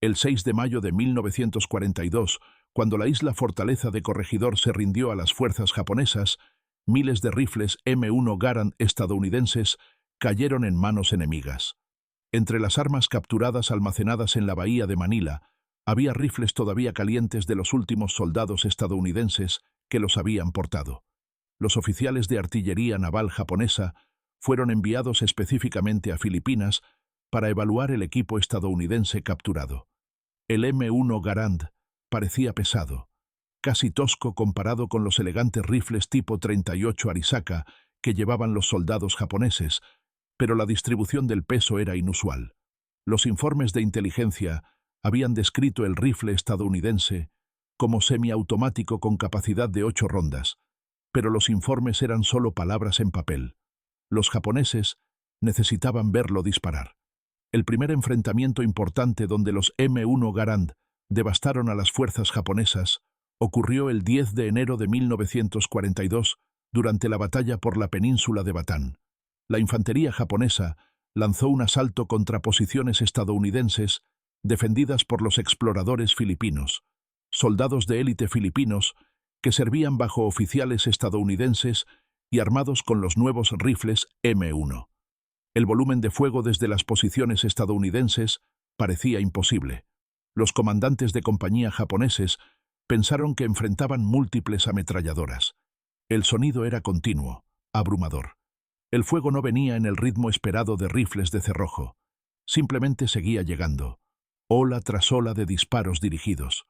El 6 de mayo de 1942, cuando la isla fortaleza de Corregidor se rindió a las fuerzas japonesas, miles de rifles M1 Garand estadounidenses cayeron en manos enemigas. Entre las armas capturadas almacenadas en la bahía de Manila, había rifles todavía calientes de los últimos soldados estadounidenses que los habían portado. Los oficiales de artillería naval japonesa fueron enviados específicamente a Filipinas para evaluar el equipo estadounidense capturado. El M1 Garand parecía pesado, casi tosco comparado con los elegantes rifles tipo 38 Arisaka que llevaban los soldados japoneses, pero la distribución del peso era inusual. Los informes de inteligencia habían descrito el rifle estadounidense como semiautomático con capacidad de 8 rondas, pero los informes eran solo palabras en papel. Los japoneses necesitaban verlo disparar. El primer enfrentamiento importante donde los M1 Garand devastaron a las fuerzas japonesas ocurrió el 10 de enero de 1942 durante la batalla por la península de Batán. La infantería japonesa lanzó un asalto contra posiciones estadounidenses defendidas por los exploradores filipinos, soldados de élite filipinos que servían bajo oficiales estadounidenses y armados con los nuevos rifles M1. El volumen de fuego desde las posiciones estadounidenses parecía imposible. Los comandantes de compañía japoneses pensaron que enfrentaban múltiples ametralladoras. El sonido era continuo, abrumador. El fuego no venía en el ritmo esperado de rifles de cerrojo. Simplemente seguía llegando, ola tras ola de disparos dirigidos.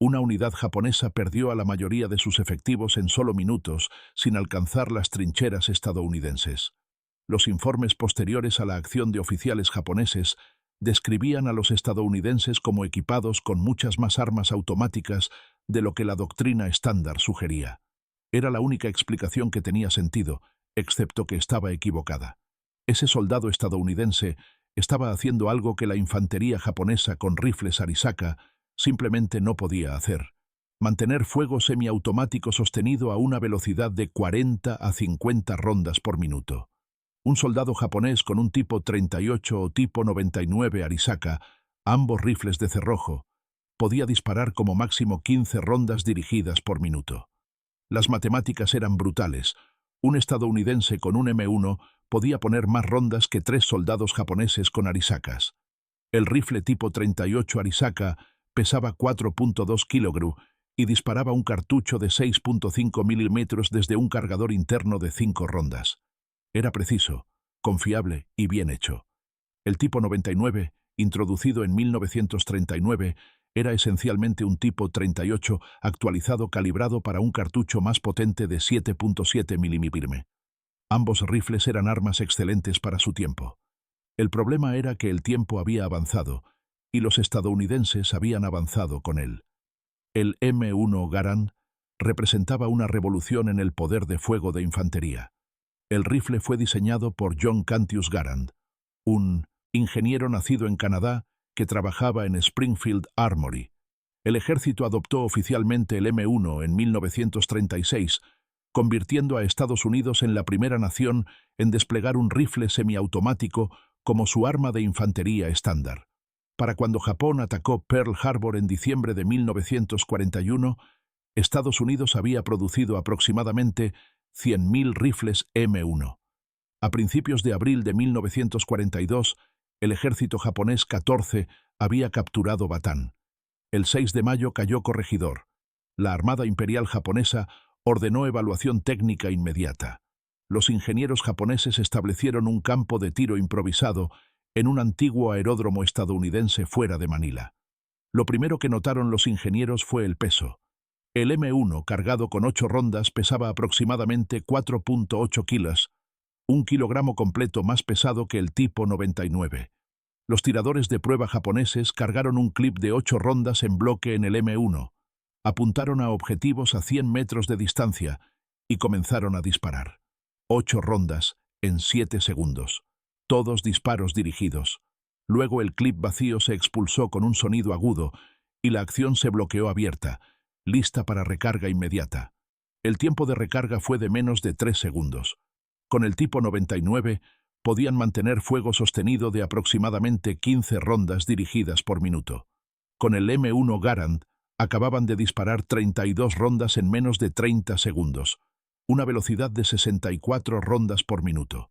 Una unidad japonesa perdió a la mayoría de sus efectivos en solo minutos, sin alcanzar las trincheras estadounidenses. Los informes posteriores a la acción de oficiales japoneses describían a los estadounidenses como equipados con muchas más armas automáticas de lo que la doctrina estándar sugería. Era la única explicación que tenía sentido, excepto que estaba equivocada. Ese soldado estadounidense estaba haciendo algo que la infantería japonesa con rifles Arisaka simplemente no podía hacer: mantener fuego semiautomático sostenido a una velocidad de 40 a 50 rondas por minuto. Un soldado japonés con un tipo 38 o tipo 99 Arisaka, ambos rifles de cerrojo, podía disparar como máximo 15 rondas dirigidas por minuto. Las matemáticas eran brutales. Un estadounidense con un M1 podía poner más rondas que 3 soldados japoneses con Arisakas. El rifle tipo 38 Arisaka pesaba 4.2 kg y disparaba un cartucho de 6.5 milímetros desde un cargador interno de 5 rondas. Era preciso, confiable y bien hecho. El tipo 99, introducido en 1939, era esencialmente un tipo 38 actualizado calibrado para un cartucho más potente de 7.7 mm. Ambos rifles eran armas excelentes para su tiempo. El problema era que el tiempo había avanzado y los estadounidenses habían avanzado con él. El M1 Garand representaba una revolución en el poder de fuego de infantería. El rifle fue diseñado por John Cantius Garand, un ingeniero nacido en Canadá que trabajaba en Springfield Armory. El ejército adoptó oficialmente el M1 en 1936, convirtiendo a Estados Unidos en la primera nación en desplegar un rifle semiautomático como su arma de infantería estándar. Para cuando Japón atacó Pearl Harbor en diciembre de 1941, Estados Unidos había producido aproximadamente 100.000 rifles M1. A principios de abril de 1942, el ejército japonés 14 había capturado Batán. El 6 de mayo cayó Corregidor. La Armada Imperial japonesa ordenó evaluación técnica inmediata. Los ingenieros japoneses establecieron un campo de tiro improvisado en un antiguo aeródromo estadounidense fuera de Manila. Lo primero que notaron los ingenieros fue el peso. El M1, cargado con 8 rondas, pesaba aproximadamente 4.8 kilos, un kilogramo completo más pesado que el tipo 99. Los tiradores de prueba japoneses cargaron un clip de 8 rondas en bloque en el M1, apuntaron a objetivos a 100 metros de distancia y comenzaron a disparar. 8 rondas en 7 segundos. Todos disparos dirigidos. Luego el clip vacío se expulsó con un sonido agudo y la acción se bloqueó abierta, lista para recarga inmediata. El tiempo de recarga fue de menos de 3 segundos. Con el tipo 99 podían mantener fuego sostenido de aproximadamente 15 rondas dirigidas por minuto. Con el M1 Garand, acababan de disparar 32 rondas en menos de 30 segundos, una velocidad de 64 rondas por minuto.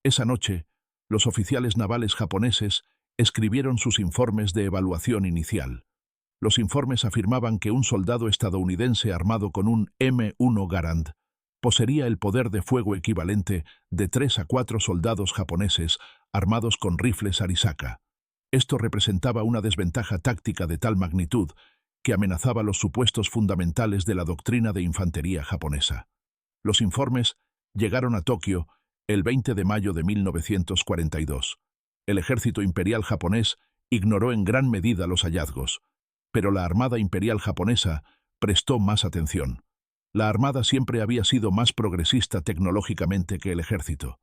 Esa noche, los oficiales navales japoneses escribieron sus informes de evaluación inicial. Los informes afirmaban que un soldado estadounidense armado con un M1 Garand poseería el poder de fuego equivalente de 3 a 4 soldados japoneses armados con rifles Arisaka. Esto representaba una desventaja táctica de tal magnitud que amenazaba los supuestos fundamentales de la doctrina de infantería japonesa. Los informes llegaron a Tokio el 20 de mayo de 1942. El ejército imperial japonés ignoró en gran medida los hallazgos, pero la Armada Imperial japonesa prestó más atención. La Armada siempre había sido más progresista tecnológicamente que el ejército.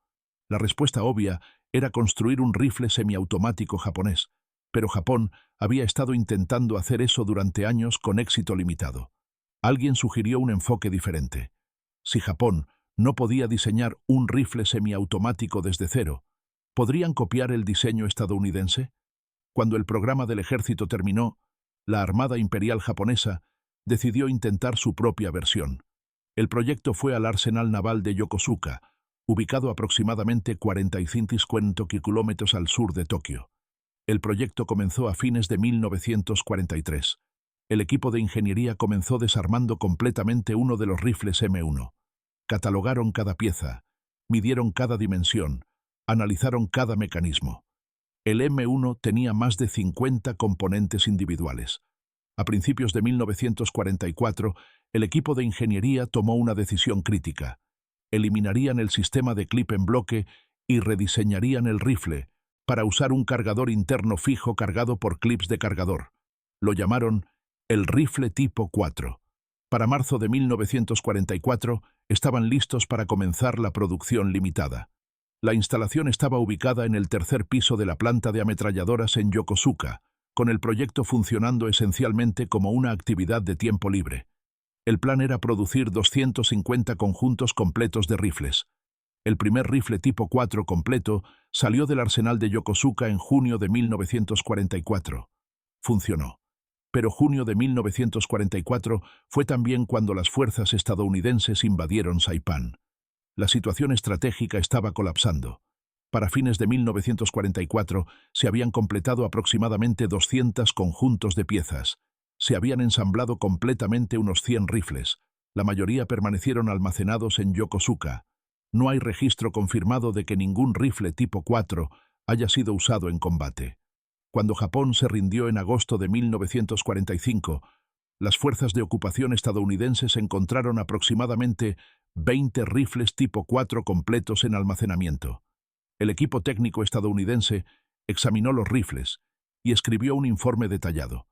La respuesta obvia era construir un rifle semiautomático japonés, pero Japón había estado intentando hacer eso durante años con éxito limitado. Alguien sugirió un enfoque diferente. Si Japón no podía diseñar un rifle semiautomático desde cero, ¿podrían copiar el diseño estadounidense? Cuando el programa del ejército terminó, la Armada Imperial japonesa decidió intentar su propia versión. El proyecto fue al arsenal naval de Yokosuka, ubicado aproximadamente 45 kilómetros al sur de Tokio. El proyecto comenzó a fines de 1943. El equipo de ingeniería comenzó desarmando completamente uno de los rifles M1. Catalogaron cada pieza, midieron cada dimensión, analizaron cada mecanismo. El M1 tenía más de 50 componentes individuales. A principios de 1944, el equipo de ingeniería tomó una decisión crítica. Eliminarían el sistema de clip en bloque y rediseñarían el rifle para usar un cargador interno fijo cargado por clips de cargador. Lo llamaron el rifle tipo 4. Para marzo de 1944 estaban listos para comenzar la producción limitada. La instalación estaba ubicada en el tercer piso de la planta de ametralladoras en Yokosuka, con el proyecto funcionando esencialmente como una actividad de tiempo libre. El plan era producir 250 conjuntos completos de rifles. El primer rifle tipo 4 completo salió del arsenal de Yokosuka en junio de 1944. Funcionó. Pero junio de 1944 fue también cuando las fuerzas estadounidenses invadieron Saipán. La situación estratégica estaba colapsando. Para fines de 1944 se habían completado aproximadamente 200 conjuntos de piezas. Se habían ensamblado completamente unos 100 rifles. La mayoría permanecieron almacenados en Yokosuka. No hay registro confirmado de que ningún rifle tipo 4 haya sido usado en combate. Cuando Japón se rindió en agosto de 1945, las fuerzas de ocupación estadounidenses encontraron aproximadamente 20 rifles tipo 4 completos en almacenamiento. El equipo técnico estadounidense examinó los rifles y escribió un informe detallado.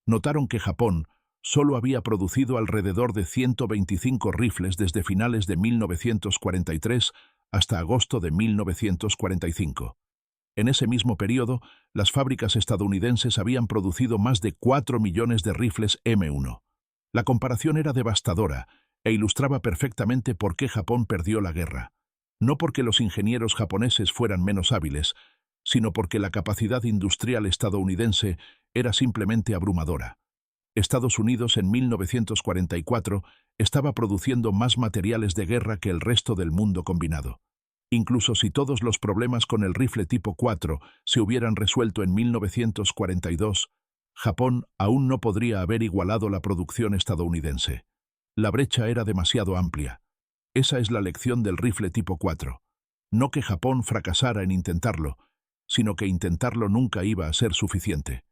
Notaron que Japón solo había producido alrededor de 125 rifles desde finales de 1943 hasta agosto de 1945. En ese mismo periodo, las fábricas estadounidenses habían producido más de 4 millones de rifles M1. La comparación era devastadora e ilustraba perfectamente por qué Japón perdió la guerra. No porque los ingenieros japoneses fueran menos hábiles, sino porque la capacidad industrial estadounidense era simplemente abrumadora. Estados Unidos en 1944 estaba produciendo más materiales de guerra que el resto del mundo combinado. Incluso si todos los problemas con el rifle tipo 4 se hubieran resuelto en 1942, Japón aún no podría haber igualado la producción estadounidense. La brecha era demasiado amplia. Esa es la lección del rifle tipo 4. No que Japón fracasara en intentarlo, sino que intentarlo nunca iba a ser suficiente.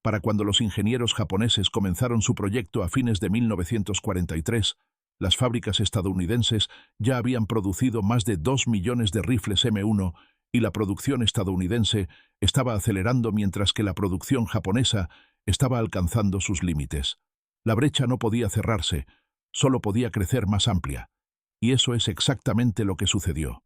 Para cuando los ingenieros japoneses comenzaron su proyecto a fines de 1943, las fábricas estadounidenses ya habían producido más de 2 millones de rifles M1 y la producción estadounidense estaba acelerando mientras que la producción japonesa estaba alcanzando sus límites. La brecha no podía cerrarse, solo podía crecer más amplia. Y eso es exactamente lo que sucedió.